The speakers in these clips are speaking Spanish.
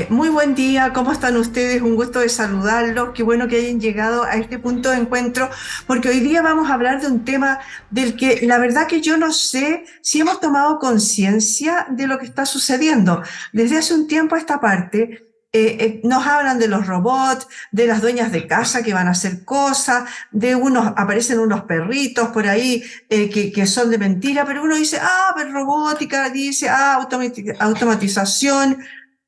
Muy buen día, ¿cómo están ustedes? Un gusto de saludarlos. Qué bueno que hayan llegado a este punto de encuentro, porque hoy día vamos a hablar de un tema del que la verdad que yo no sé si hemos tomado conciencia de lo que está sucediendo. Desde hace un tiempo a esta parte, nos hablan de los robots, de las dueñas de casa que van a hacer cosas, aparecen unos perritos por ahí que son de mentira, pero uno dice, pero robótica, dice, automatización,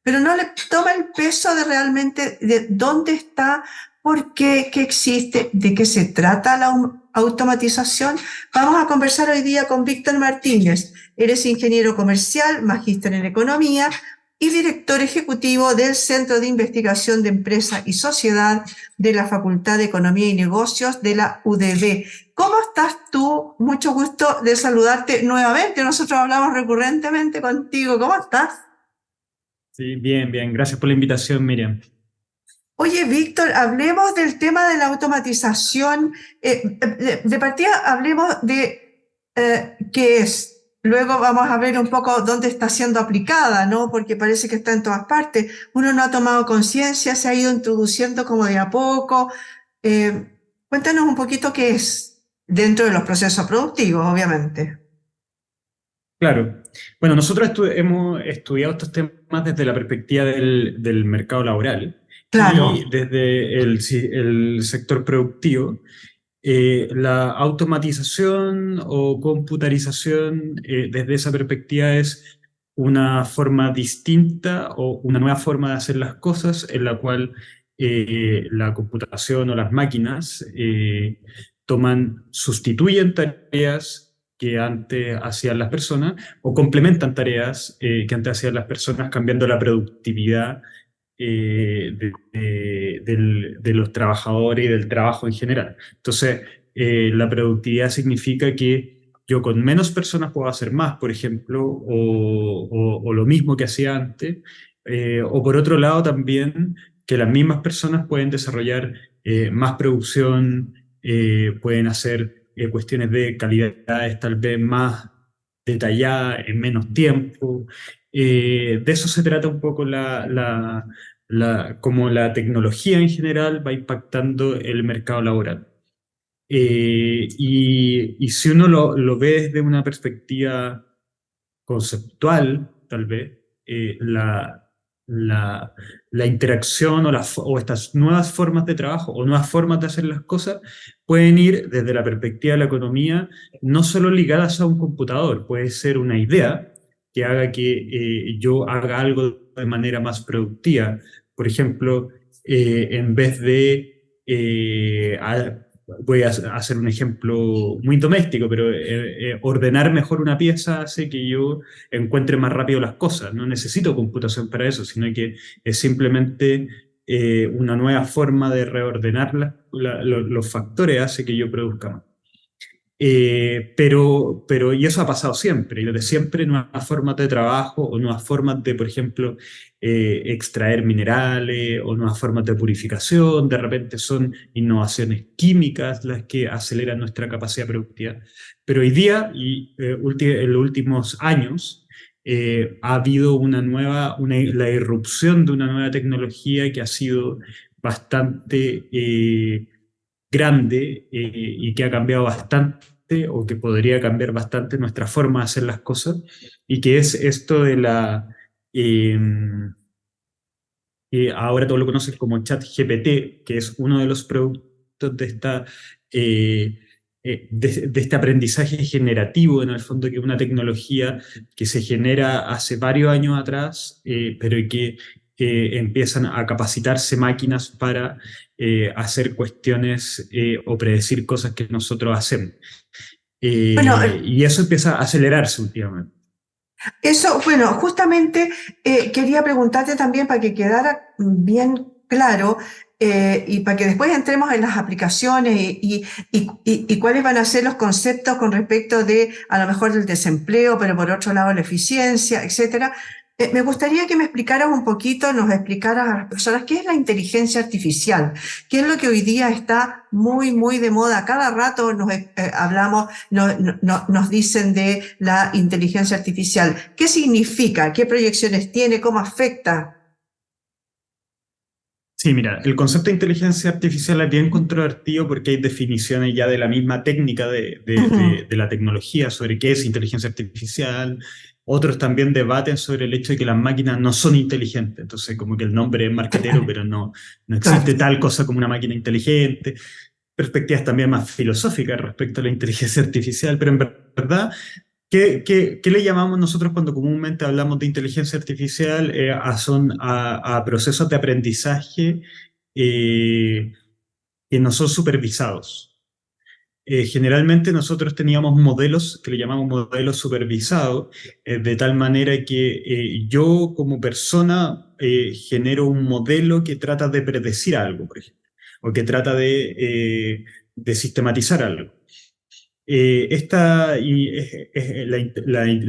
pero no le toma el peso de realmente de dónde está, por qué, qué existe, de qué se trata la automatización. Vamos a conversar hoy día con Víctor Martínez. Eres ingeniero comercial, magíster en economía y director ejecutivo del Centro de Investigación de Empresa y Sociedad de la Facultad de Economía y Negocios de la UDB. ¿Cómo estás tú? Mucho gusto de saludarte nuevamente. Nosotros hablamos recurrentemente contigo. ¿Cómo estás? Sí, bien, bien. Gracias por la invitación, Miriam. Oye, Víctor, hablemos del tema de la automatización. De partida, hablemos de qué es. Luego vamos a ver un poco dónde está siendo aplicada, ¿no? Porque parece que está en todas partes. Uno no ha tomado conciencia, se ha ido introduciendo como de a poco. Eh, Cuéntanos un poquito qué es dentro de los procesos productivos, obviamente. Claro. Bueno, nosotros hemos estudiado estos temas desde la perspectiva del mercado laboral Claro. y desde el sector productivo. La automatización o computarización, desde esa perspectiva, es una forma distinta o una nueva forma de hacer las cosas en la cual la computación o las máquinas sustituyen tareas que antes hacían las personas o complementan tareas que antes hacían las personas, cambiando la productividad de los trabajadores y del trabajo en general. Entonces, la productividad significa que yo con menos personas puedo hacer más, por ejemplo, o lo mismo que hacía antes, o por otro lado también que las mismas personas pueden desarrollar más producción, pueden hacer cuestiones de calidades tal vez más detalladas en menos tiempo. De eso se trata un poco como la tecnología en general va impactando el mercado laboral. Y si uno lo ve desde una perspectiva conceptual, tal vez, la, la interacción o estas nuevas formas de trabajo o nuevas formas de hacer las cosas pueden ir desde la perspectiva de la economía, no solo ligadas a un computador, puede ser una idea que haga que yo haga algo de manera más productiva. Por ejemplo, en vez de voy a hacer un ejemplo muy doméstico, pero ordenar mejor una pieza hace que yo encuentre más rápido las cosas. No necesito computación para eso, sino que es simplemente una nueva forma de reordenar los factores hace que yo produzca más. Y eso ha pasado siempre, y desde siempre nuevas formas de trabajo o nuevas formas de, por ejemplo, extraer minerales o nuevas formas de purificación, de repente son innovaciones químicas las que aceleran nuestra capacidad productiva. Pero hoy día y en los últimos años ha habido la irrupción de una nueva tecnología que ha sido bastante grande y que ha cambiado bastante o que podría cambiar bastante nuestra forma de hacer las cosas, y que es esto de eh, ahora todo lo conoces como ChatGPT, que es uno de los productos eh, de este aprendizaje generativo, en el fondo, que es una tecnología que se genera hace varios años atrás, pero que empiezan a capacitarse máquinas para hacer cuestiones o predecir cosas que nosotros hacemos. Bueno, Y eso empieza a acelerarse últimamente. eso, bueno, justamente quería preguntarte también para que quedara bien claro y para que después entremos en las aplicaciones y cuáles van a ser los conceptos con respecto de a lo mejor del desempleo, pero por otro lado la eficiencia, etcétera. Me gustaría que me explicaras un poquito, nos explicaras a las personas qué es la inteligencia artificial, qué es lo que hoy día está muy, muy de moda. Cada rato hablamos, nos dicen de la inteligencia artificial. ¿Qué significa? ¿Qué proyecciones tiene? ¿Cómo afecta? Sí, mira, el concepto de inteligencia artificial es bien controvertido porque hay definiciones ya de la misma técnica Ujú. de la tecnología sobre qué es inteligencia artificial. Otros también debaten sobre el hecho de que las máquinas no son inteligentes. Entonces, como que el nombre es marquetero, pero no Claro. existe tal cosa como una máquina inteligente. Perspectivas también más filosóficas respecto a la inteligencia artificial, pero en verdad ¿qué le llamamos nosotros cuando comúnmente hablamos de inteligencia artificial? A procesos de aprendizaje eh, que no son supervisados. Generalmente nosotros teníamos modelos que le llamamos modelos supervisados, de tal manera que yo como persona genero un modelo que trata de predecir algo, por ejemplo, o que trata de sistematizar algo. La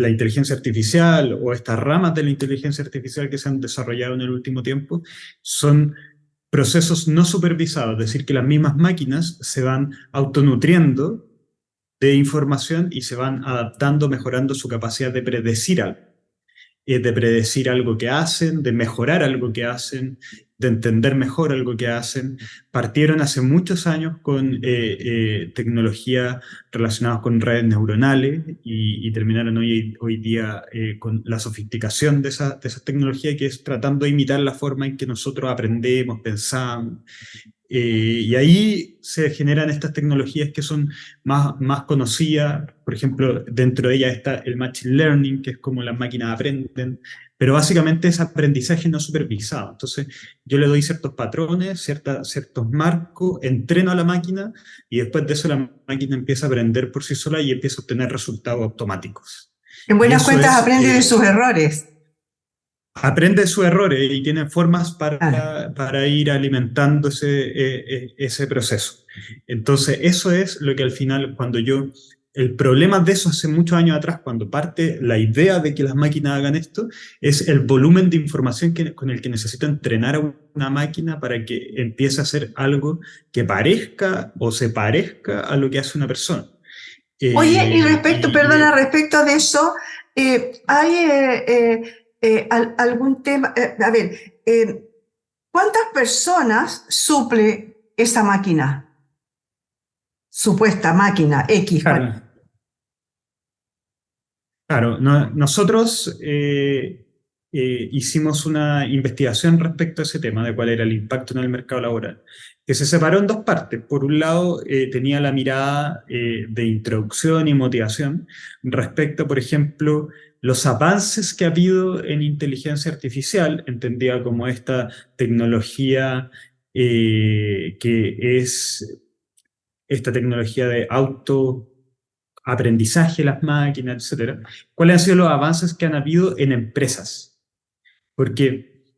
inteligencia artificial o estas ramas de la inteligencia artificial que se han desarrollado en el último tiempo son procesos no supervisados, es decir, que las mismas máquinas se van autonutriendo de información y se van adaptando, mejorando su capacidad de predecir algo que hacen, de mejorar algo que hacen, de entender mejor algo que hacen. Partieron hace muchos años con tecnología relacionada con redes neuronales y terminaron hoy día con la sofisticación de esa tecnología que es tratando de imitar la forma en que nosotros aprendemos, pensamos. Y ahí se generan estas tecnologías que son más conocidas. Por ejemplo, dentro de ellas está el Machine Learning, que es como las máquinas aprenden, pero básicamente es aprendizaje no supervisado. Entonces, yo le doy ciertos patrones, ciertos marcos, entreno a la máquina y después de eso la máquina empieza a aprender por sí sola y empieza a obtener resultados automáticos. En Y buenas eso cuentas es aprende de sus errores. aprende sus errores y tiene formas Ah. para ir alimentando ese proceso. Entonces, eso es lo que al final, el problema de eso hace muchos años atrás, cuando parte la idea de que las máquinas hagan esto, es el volumen de información con el que necesito entrenar a una máquina para que empiece a hacer algo que parezca o se parezca a lo que hace una persona. Oye, y Eh, respecto, perdona, y, respecto de eso, ¿hay algún tema? A ver, ¿cuántas personas suple esa máquina? Supuesta máquina X. claro, Claro, nosotros hicimos una investigación respecto a ese tema, de cuál era el impacto en el mercado laboral, que se separó en dos partes. Por un lado, tenía la mirada de introducción y motivación respecto, por ejemplo, los avances que ha habido en inteligencia artificial, entendida como esta tecnología que es esta tecnología de aprendizaje de las máquinas, etcétera, cuáles han sido los avances que han habido en empresas. Porque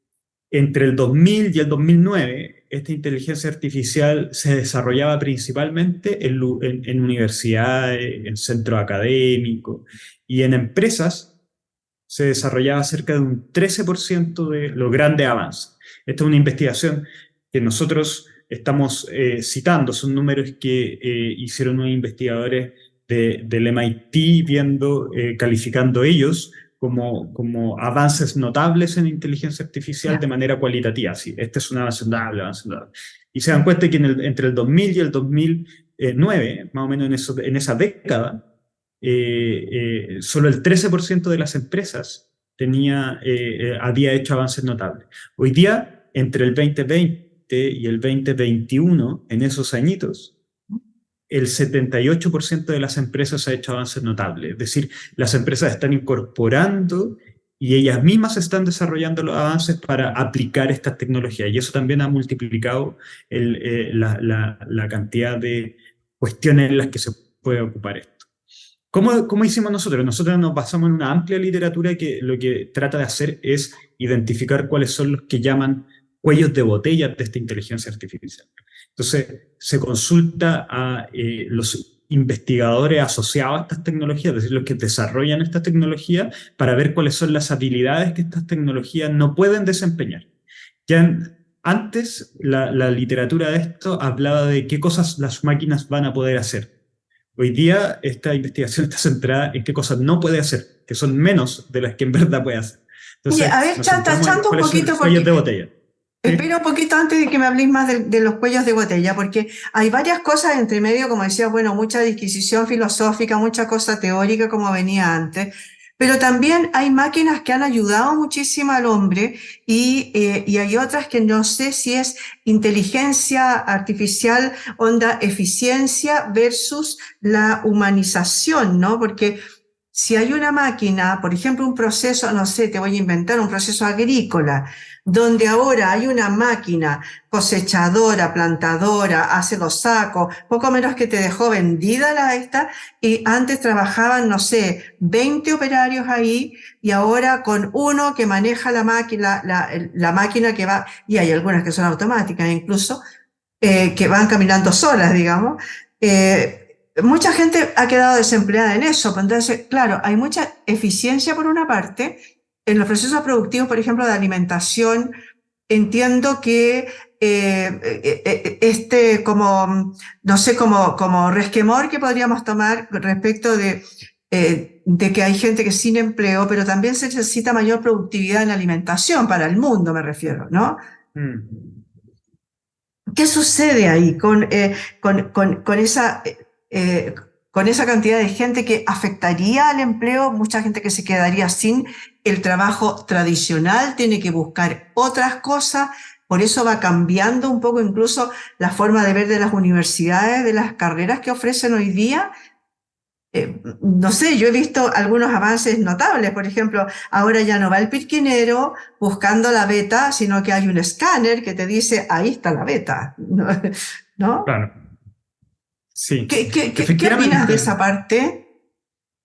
entre el 2000 y el 2009, esta inteligencia artificial se desarrollaba principalmente en universidades, en centros académicos y en empresas se desarrollaba cerca de un 13% de los grandes avances. Esta es una investigación que nosotros estamos citando, son números que hicieron unos investigadores del MIT calificando ellos como avances notables en inteligencia artificial de Ya. manera cualitativa. Sí, este es un avance notable, avance notable. Y se dan cuenta que entre el 2000 y el 2009, más o menos en esa década, solo el 13% de las empresas había hecho avances notables. Hoy día, entre el 2020 y el 2021, en esos añitos, el 78% de las empresas ha hecho avances notables. Es decir, las empresas están incorporando y ellas mismas están desarrollando los avances para aplicar estas tecnologías. Y eso también ha multiplicado la cantidad de cuestiones en las que se puede ocupar esto. ¿Cómo hicimos nosotros? Nosotros nos basamos en una amplia literatura que lo que trata de hacer es identificar cuáles son los que llaman cuellos de botella de esta inteligencia artificial. Entonces, se consulta a los investigadores asociados a estas tecnologías, es decir, los que desarrollan estas tecnologías, para ver cuáles son las habilidades que estas tecnologías no pueden desempeñar. Antes, la literatura de esto hablaba de qué cosas las máquinas van a poder hacer. Hoy día esta investigación está centrada en qué cosas no puede hacer, que son menos de las que en verdad puede hacer. Oye, Entonces a ver, nos chanta, centramos en chanta un cuáles son poquito los cuellos porque de botella. Espera un poquito antes de que me habléis más de los cuellos de botella, porque hay varias cosas entre medio, como decía, bueno, mucha disquisición filosófica, mucha cosa teórica como venía antes, pero también hay máquinas que han ayudado muchísimo al hombre y hay otras que no sé si es inteligencia artificial, onda eficiencia versus la humanización, ¿no? Porque si hay una máquina, por ejemplo, un proceso, no sé, te voy a inventar un proceso agrícola, donde ahora hay una máquina cosechadora, plantadora, hace los sacos, poco menos que te dejó vendida la esta, y antes trabajaban, no sé, 20 operarios ahí, y ahora con uno que maneja la máquina, la máquina que va, y hay algunas que son automáticas incluso, que van caminando solas, digamos. Mucha gente ha quedado desempleada en eso. Pues entonces, claro, hay mucha eficiencia por una parte. En los procesos productivos, por ejemplo, de alimentación, entiendo que como, no sé, como resquemor que podríamos tomar respecto de que hay gente que es sin empleo, pero también se necesita mayor productividad en la alimentación, para el mundo me refiero, ¿no? Mm. ¿Qué sucede ahí eh, con esa cantidad de gente que afectaría al empleo? Mucha gente que se quedaría sin el trabajo tradicional, tiene que buscar otras cosas, por eso va cambiando un poco incluso la forma de ver de las universidades, de las carreras que ofrecen hoy día. No sé, yo he visto algunos avances notables. Por ejemplo, ahora ya no va el pirquinero buscando la beta, sino que hay un escáner que te dice, ahí está la beta. ¿No? Claro, sí, ¿Qué opinas de esa efectivamente. parte?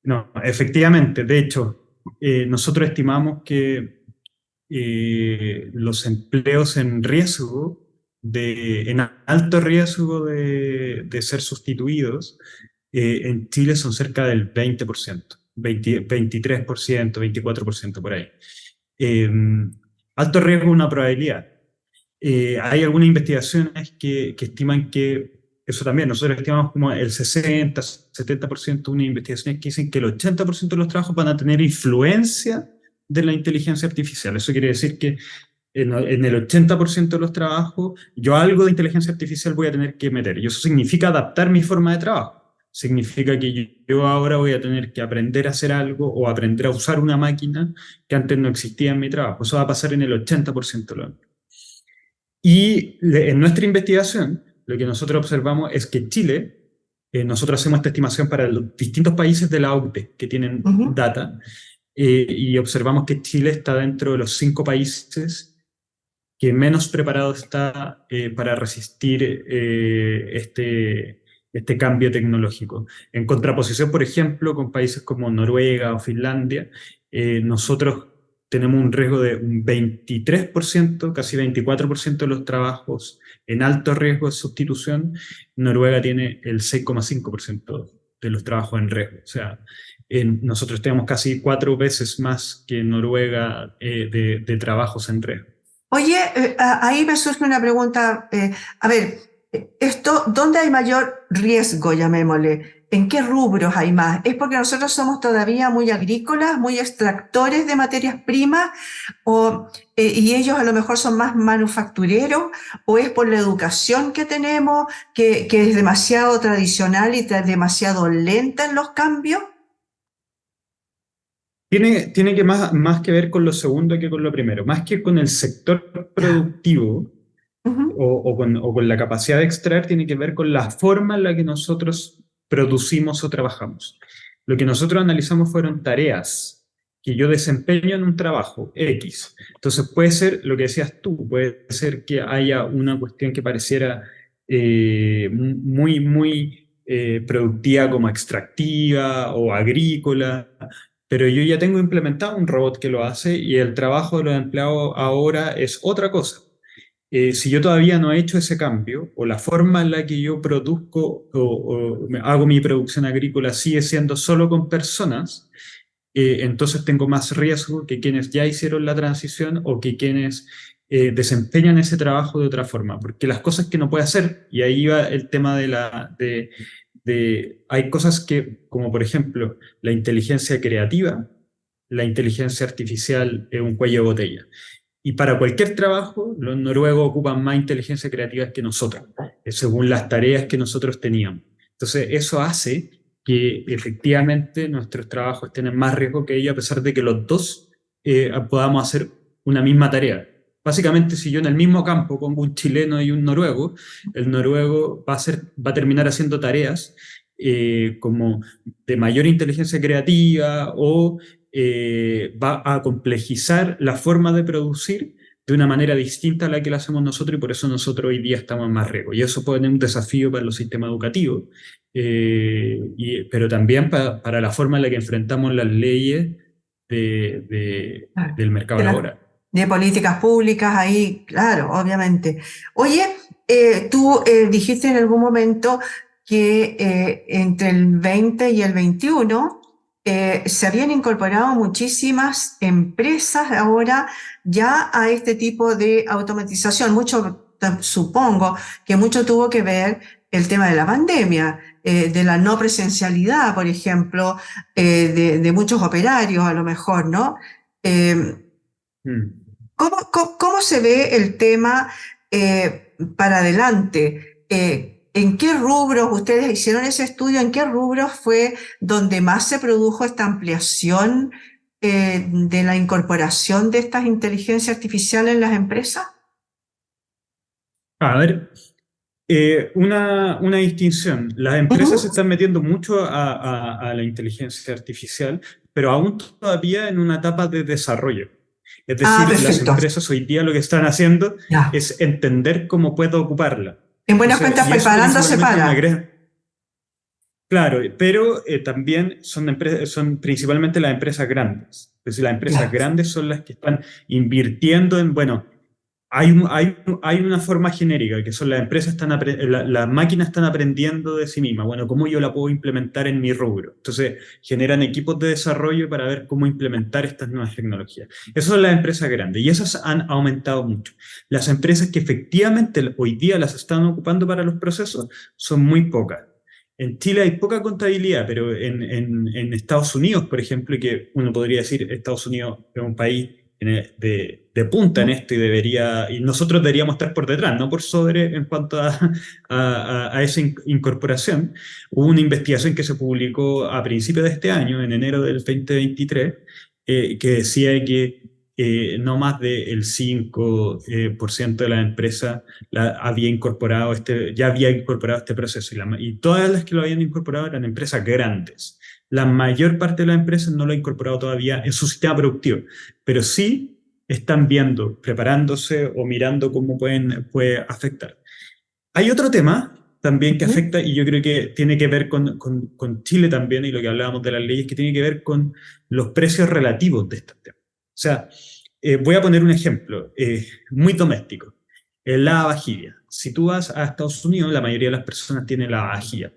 No, efectivamente. De hecho, nosotros estimamos que los empleos en riesgo, en alto riesgo de ser sustituidos, en Chile son cerca del 20%, 23%, 24% por ahí. Eh, Alto riesgo, una probabilidad. Hay algunas investigaciones que estiman que eso también, nosotros estimamos como el 60, 70%, unas investigaciones que dicen que el 80% de los trabajos van a tener influencia de la inteligencia artificial. Eso quiere decir que en el 80% de los trabajos yo algo de inteligencia artificial voy a tener que meter. Y eso significa adaptar mi forma de trabajo. Significa que yo ahora voy a tener que aprender a hacer algo o aprender a usar una máquina que antes no existía en mi trabajo. Eso va a pasar en el 80% de los. Y en nuestra investigación, lo que nosotros observamos es que Chile, nosotros hacemos esta estimación para los distintos países de la OCDE que tienen Ujú. data, y observamos que Chile está dentro de los 5 países que menos preparado está para resistir este cambio tecnológico. En contraposición, por ejemplo, con países como Noruega o Finlandia, nosotros tenemos un riesgo de un 23%, casi 24% de los trabajos en alto riesgo de sustitución. Noruega tiene el 6,5% de los trabajos en riesgo. O sea, nosotros tenemos casi 4 veces más que Noruega de trabajos en riesgo. Oye, ahí me surge una pregunta. A ver, ¿dónde hay mayor riesgo, llamémosle? ¿En qué rubros hay más? ¿Es porque nosotros somos todavía muy agrícolas, muy extractores de materias primas, y ellos a lo mejor son más manufactureros? ¿O es por la educación que tenemos, que es demasiado tradicional y demasiado lenta en los cambios? Tiene que más que ver con lo segundo que con lo primero, más que con el sector Ya. productivo Ujú, o con la capacidad de extraer, tiene que ver con la forma en la que nosotros producimos o trabajamos. Lo que nosotros analizamos fueron tareas que yo desempeño en un trabajo X. Entonces puede ser lo que decías tú, puede ser que haya una cuestión que pareciera muy productiva como extractiva o agrícola, pero yo ya tengo implementado un robot que lo hace y el trabajo de los empleados ahora es otra cosa. Si yo todavía no he hecho ese cambio, o la forma en la que yo produzco hago mi producción agrícola sigue siendo solo con personas, entonces tengo más riesgo que quienes ya hicieron la transición o que quienes desempeñan ese trabajo de otra forma, porque las cosas que no puede hacer, y ahí va el tema hay cosas que, como por ejemplo, la inteligencia creativa, la inteligencia artificial es un cuello de botella. Y para cualquier trabajo, los noruegos ocupan más inteligencia creativa que nosotros, según las tareas que nosotros teníamos. Entonces, eso hace que efectivamente nuestros trabajos tienen más riesgo que ellos, a pesar de que los dos podamos hacer una misma tarea. Básicamente, si yo en el mismo campo pongo un chileno y un noruego, el noruego va a terminar haciendo tareas como de mayor inteligencia creativa o va a complejizar la forma de producir de una manera distinta a la que la hacemos nosotros, y por eso nosotros hoy día estamos en más riesgo. Y eso puede tener un desafío para los sistemas educativos, pero también para la forma en la que enfrentamos las leyes Claro. del mercado laboral. De políticas públicas, ahí, claro, obviamente. Oye, tú dijiste en algún momento que entre el 20 y el 21 se habían incorporado muchísimas empresas ahora ya a este tipo de automatización. Mucho, supongo que mucho tuvo que ver el tema de la pandemia, de la no presencialidad, por ejemplo, de muchos operarios a lo mejor, ¿no? ¿Cómo se ve el tema para adelante? ¿En qué rubros ustedes hicieron ese estudio? ¿En qué rubros fue donde más se produjo esta ampliación de la incorporación de estas inteligencias artificiales en las empresas? A ver, una distinción. Las empresas se están metiendo mucho a la inteligencia artificial, pero aún todavía en una etapa de desarrollo. Es decir, las empresas hoy día lo que están haciendo es entender cómo puedo ocuparla. En buenas cuentas, preparándose para. Claro, pero también son principalmente las empresas grandes. Es decir, las empresas grandes son las que están invirtiendo en, bueno, hay una forma genérica, que son las empresas, las máquinas están aprendiendo de sí mismas. Bueno, ¿cómo yo la puedo implementar en mi rubro? Entonces, generan equipos de desarrollo para ver cómo implementar estas nuevas tecnologías. Esas son las empresas grandes y esas han aumentado mucho. Las empresas que efectivamente hoy día las están ocupando para los procesos son muy pocas. En Chile hay poca contabilidad, pero en Estados Unidos, por ejemplo, que uno podría decir Estados Unidos es un país de punta en esto y nosotros deberíamos estar por detrás, no por sobre en cuanto a esa incorporación. Hubo una investigación que se publicó a principios de este año, en enero del 2023, que decía que no más del 5% de las empresas ya había incorporado este proceso, y todas las que lo habían incorporado eran empresas grandes. La mayor parte de las empresas no lo ha incorporado todavía en su sistema productivo, pero sí están viendo, preparándose o mirando cómo puede afectar. Hay otro tema también que afecta, y yo creo que tiene que ver con Chile también, y lo que hablábamos de las leyes, que tiene que ver con los precios relativos de estos temas. O sea, voy a poner un ejemplo muy doméstico. El lavavajillas. Si tú vas a Estados Unidos, la mayoría de las personas tienen lavavajillas.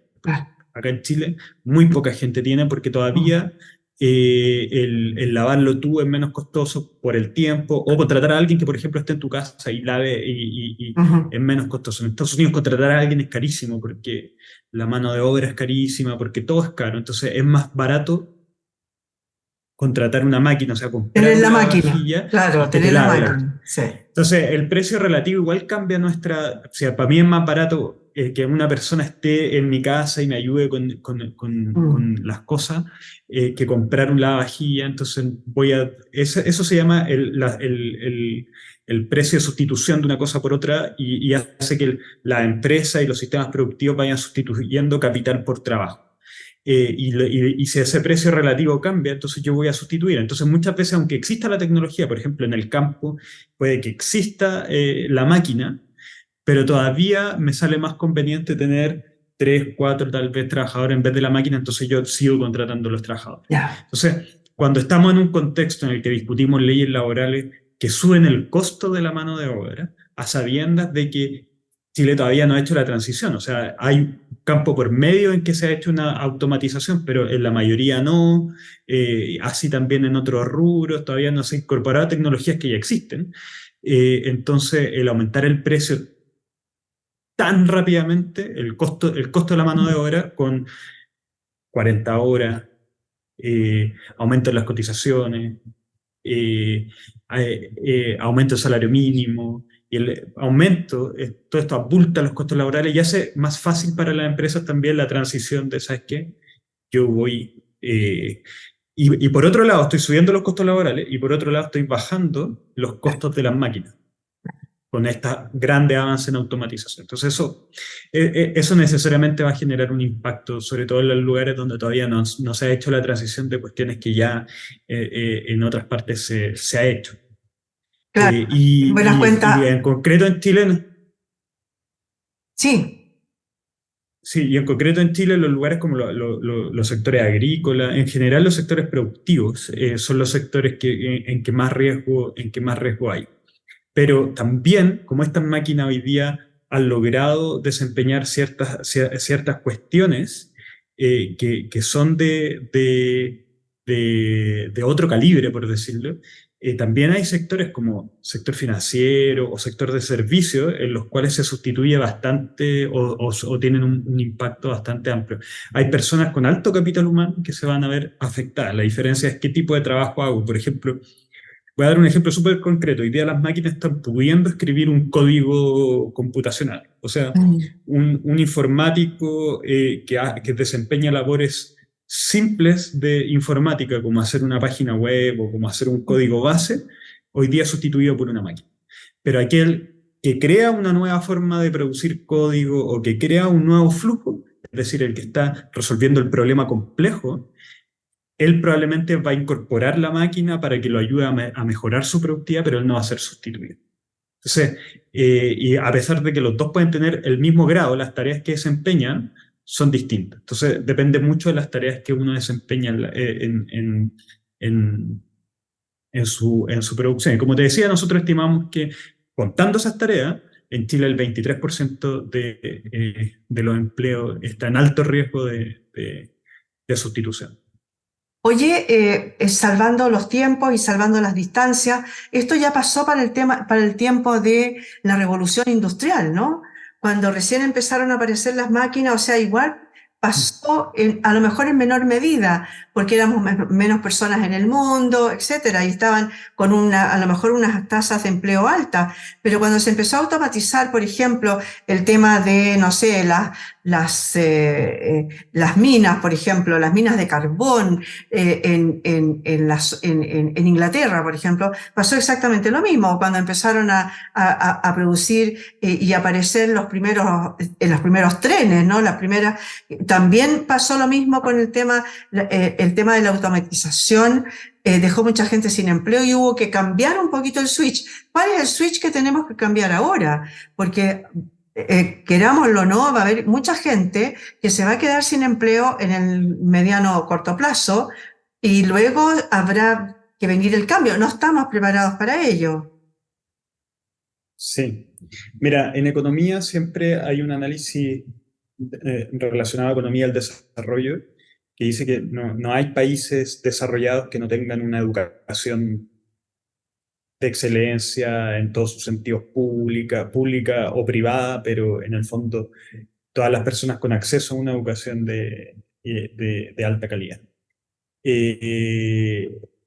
Acá en Chile muy poca gente tiene, porque todavía el lavarlo tú es menos costoso por el tiempo, o contratar a alguien que, por ejemplo, esté en tu casa y lave y es menos costoso. En Estados Unidos contratar a alguien es carísimo, porque la mano de obra es carísima, porque todo es caro. Entonces es más barato contratar una máquina, o sea, comprar tener la una máquina, vajilla, claro, tener la máquina. Sí. Entonces, el precio relativo igual cambia o sea, para mí es más barato que una persona esté en mi casa y me ayude con las cosas, que comprar un lavavajilla. Entonces, eso se llama el precio de sustitución de una cosa por otra, y hace que la empresa y los sistemas productivos vayan sustituyendo capital por trabajo. Y si ese precio relativo cambia, entonces yo voy a sustituir. Entonces, muchas veces, aunque exista la tecnología, por ejemplo, en el campo, puede que exista la máquina, pero todavía me sale más conveniente tener 3, 4 tal vez trabajadores en vez de la máquina, entonces yo sigo contratando a los trabajadores. Entonces, cuando estamos en un contexto en el que discutimos leyes laborales que suben el costo de la mano de obra, a sabiendas de que Chile todavía no ha hecho la transición. O sea, hay campo por medio en que se ha hecho una automatización, pero en la mayoría no, así también en otros rubros, todavía no se han incorporado tecnologías que ya existen. Entonces, el aumentar el precio tan rápidamente, el costo de la mano de obra, con 40 horas, aumento en las cotizaciones, aumento del salario mínimo, y el aumento, todo esto abulta los costos laborales y hace más fácil para las empresas también la transición de, ¿sabes qué? Yo voy... y por otro lado estoy subiendo los costos laborales y por otro lado estoy bajando los costos de las máquinas con esta grande avance en automatización. Entonces eso necesariamente va a generar un impacto, sobre todo en los lugares donde todavía no se ha hecho la transición de cuestiones que ya en otras partes se ha hecho. Claro, me das Y cuenta, en concreto en Chile, sí. sí, y en concreto en Chile los lugares como los sectores agrícolas, en general los sectores productivos, son los sectores en que más riesgo hay. Pero también, como estas máquinas hoy día han logrado desempeñar ciertas cuestiones que son de otro calibre, por decirlo, también hay sectores como sector financiero o sector de servicios en los cuales se sustituye bastante o tienen un impacto bastante amplio. Hay personas con alto capital humano que se van a ver afectadas. La diferencia es qué tipo de trabajo hago. Por ejemplo, voy a dar un ejemplo súper concreto. Hoy día las máquinas están pudiendo escribir un código computacional. O sea, Mm. un informático que desempeña labores simples de informática, como hacer una página web o como hacer un código base, hoy día es sustituido por una máquina. Pero aquel que crea una nueva forma de producir código o que crea un nuevo flujo, es decir, el que está resolviendo el problema complejo, él probablemente va a incorporar la máquina para que lo ayude a mejorar su productividad, pero él no va a ser sustituido. Entonces, y a pesar de que los dos pueden tener el mismo grado, las tareas que desempeñan son distintas. Entonces, depende mucho de las tareas que uno desempeña en, en su producción. Y como te decía, nosotros estimamos que contando esas tareas, en Chile el 23% de los empleos está en alto riesgo de sustitución. Oye, salvando los tiempos y salvando las distancias, esto ya pasó para el tema, para el tiempo de la revolución industrial, ¿no? Cuando recién empezaron a aparecer las máquinas, o sea, igual pasó a lo mejor en menor medida, porque éramos menos personas en el mundo, etcétera, y estaban con a lo mejor unas tasas de empleo altas, pero cuando se empezó a automatizar, por ejemplo, el tema de, no sé, las minas, por ejemplo, las minas de carbón, en Inglaterra, por ejemplo, pasó exactamente lo mismo cuando empezaron a producir y aparecer los primeros trenes, ¿no? También pasó lo mismo con el tema de la automatización. Dejó mucha gente sin empleo y hubo que cambiar un poquito el switch. ¿Cuál es el switch que tenemos que cambiar ahora? Porque querámoslo o no, va a haber mucha gente que se va a quedar sin empleo en el mediano o corto plazo y luego habrá que venir el cambio. No estamos preparados para ello. Sí. Mira, en economía siempre hay un análisis relacionado a economía del desarrollo que dice que no hay países desarrollados que no tengan una educación de excelencia en todos sus sentidos, pública o privada, pero en el fondo todas las personas con acceso a una educación de alta calidad.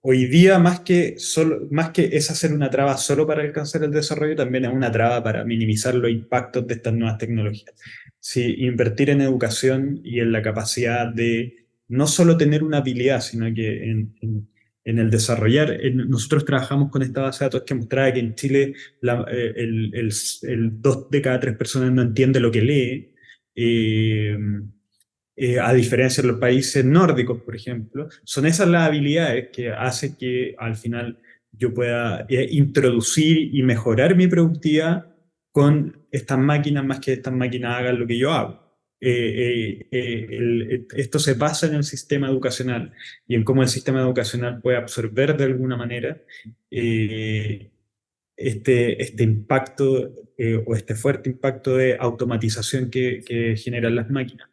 Hoy día, más que es hacer una traba solo para alcanzar el desarrollo, también es una traba para minimizar los impactos de estas nuevas tecnologías. Sí, invertir en educación y en la capacidad de no solo tener una habilidad, sino que en el desarrollar. Nosotros trabajamos con esta base de datos que mostraba que en Chile el 2 de cada 3 personas no entiende lo que lee. A diferencia de los países nórdicos, por ejemplo, son esas las habilidades que hacen que al final yo pueda introducir y mejorar mi productividad con estas máquinas, más que estas máquinas hagan lo que yo hago. Esto se basa en el sistema educacional y en cómo el sistema educacional puede absorber de alguna manera este impacto o este fuerte impacto de automatización que generan las máquinas.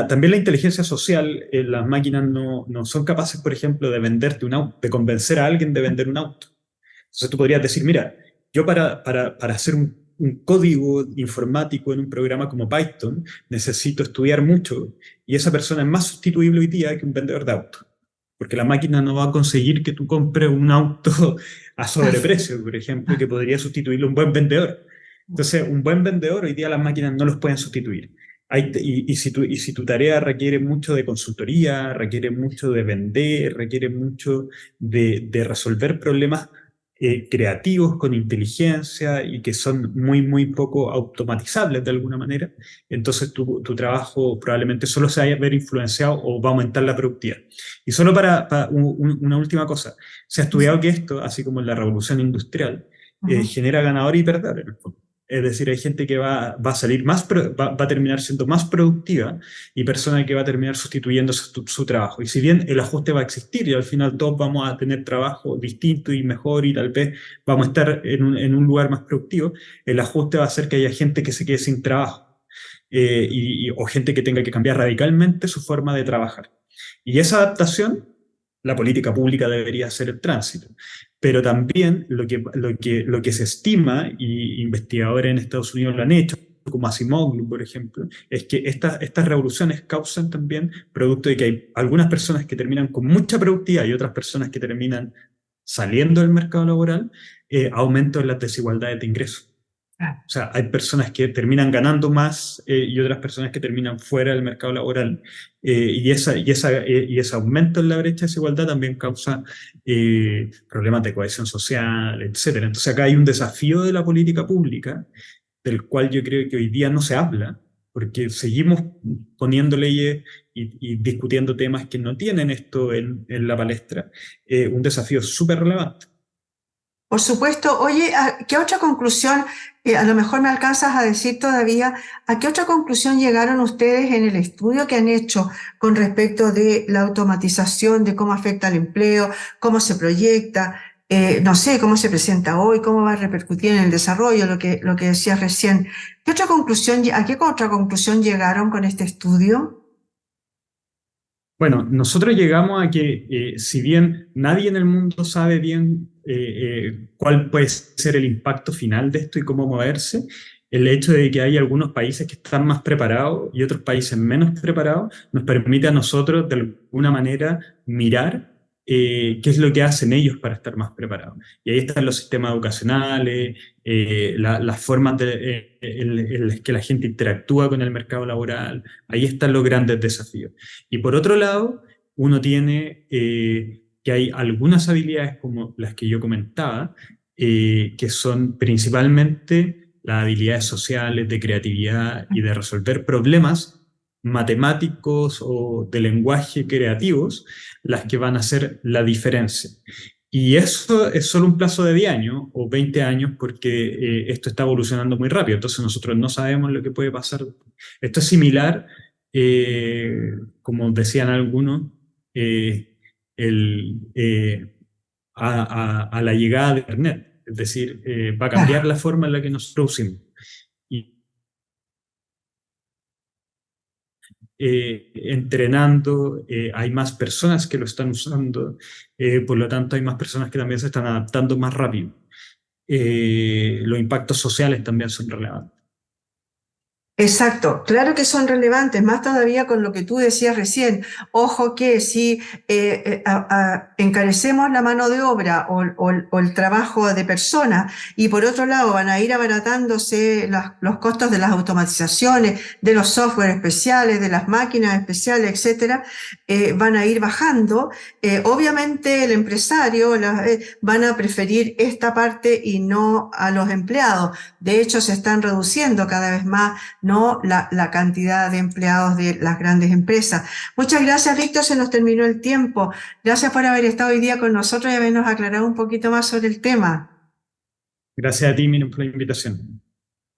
También la inteligencia social, las máquinas no son capaces, por ejemplo, de venderte un auto, de convencer a alguien de vender un auto. Entonces tú podrías decir, mira, yo para hacer un código informático en un programa como Python necesito estudiar mucho y esa persona es más sustituible hoy día que un vendedor de autos. porque la máquina no va a conseguir que tú compres un auto a sobreprecio, por ejemplo, que podría sustituirlo un buen vendedor. Entonces, un buen vendedor hoy día las máquinas no los pueden sustituir. Y si tu tarea requiere mucho de consultoría, requiere mucho de vender, requiere mucho de resolver problemas creativos con inteligencia y que son muy, muy poco automatizables de alguna manera, entonces tu trabajo probablemente solo se vaya a ver influenciado o va a aumentar la productividad. Y solo una última cosa, se ha estudiado que esto, así como en la revolución industrial, Ujú. genera ganador y perdedor en el fondo. Es decir, hay gente que va a salir va a terminar siendo más productiva y persona que va a terminar sustituyendo su trabajo. Y si bien el ajuste va a existir y al final todos vamos a tener trabajo distinto y mejor y tal vez vamos a estar en un lugar más productivo, el ajuste va a hacer que haya gente que se quede sin trabajo o gente que tenga que cambiar radicalmente su forma de trabajar. Y esa adaptación, la política pública debería ser el tránsito. Pero también lo que se estima, y investigadores en Estados Unidos lo han hecho, como Asimov, por ejemplo, es que estas revoluciones causan también, producto de que hay algunas personas que terminan con mucha productividad y otras personas que terminan saliendo del mercado laboral, aumento en las desigualdades de ingresos. O sea, hay personas que terminan ganando más y otras personas que terminan fuera del mercado laboral. Y ese aumento en la brecha de desigualdad también causa problemas de cohesión social, etcétera. Entonces acá hay un desafío de la política pública del cual yo creo que hoy día no se habla, porque seguimos poniendo leyes y discutiendo temas que no tienen esto en la palestra. Un desafío súper relevante. Por supuesto. Oye, ¿qué otra conclusión, a lo mejor me alcanzas a decir todavía, a qué otra conclusión llegaron ustedes en el estudio que han hecho con respecto de la automatización, de cómo afecta al empleo, cómo se proyecta, no sé, cómo se presenta hoy, cómo va a repercutir en el desarrollo, lo que decías recién? ¿Qué otra conclusión, a qué otra conclusión llegaron con este estudio? Bueno, nosotros llegamos a que si bien nadie en el mundo sabe bien cuál puede ser el impacto final de esto y cómo moverse, el hecho de que hay algunos países que están más preparados y otros países menos preparados nos permite a nosotros de alguna manera mirar qué es lo que hacen ellos para estar más preparados. Y ahí están los sistemas educacionales, las formas en las que la gente interactúa con el mercado laboral, ahí están los grandes desafíos. Y por otro lado, uno tiene que hay algunas habilidades como las que yo comentaba, que son principalmente las habilidades sociales, de creatividad y de resolver problemas matemáticos o de lenguaje creativos, las que van a hacer la diferencia. Y eso es solo un plazo de 10 años o 20 años porque esto está evolucionando muy rápido, entonces nosotros no sabemos lo que puede pasar. Esto es similar, como decían algunos, eh, el, a la llegada de Internet, es decir, va a cambiar Claro. la forma en la que nos producimos. Y entrenando, hay más personas que lo están usando, por lo tanto hay más personas que también se están adaptando más rápido. Los impactos sociales también son relevantes. Exacto, claro que son relevantes, más todavía con lo que tú decías recién. Ojo que si encarecemos la mano de obra o el trabajo de personas y por otro lado van a ir abaratándose los costos de las automatizaciones, de los software especiales, de las máquinas especiales, etcétera, van a ir bajando. Obviamente el empresario van a preferir esta parte y no a los empleados. De hecho, se están reduciendo cada vez más, no la cantidad de empleados de las grandes empresas. Muchas gracias, Víctor, se nos terminó el tiempo. Gracias por haber estado hoy día con nosotros y habernos aclarado un poquito más sobre el tema. Gracias a ti, Miriam, por la invitación.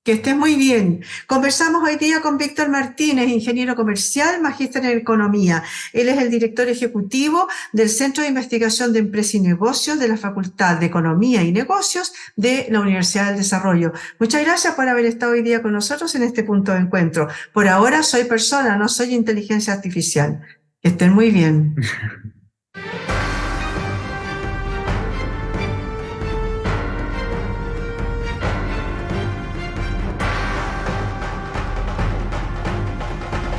Que estés muy bien. Conversamos hoy día con Víctor Martínez, ingeniero comercial, magíster en economía. Él es el director ejecutivo del Centro de Investigación de Empresa y Negocios de la Facultad de Economía y Negocios de la Universidad del Desarrollo. Muchas gracias por haber estado hoy día con nosotros en este punto de encuentro. Por ahora soy persona, no soy inteligencia artificial. Que estén muy bien.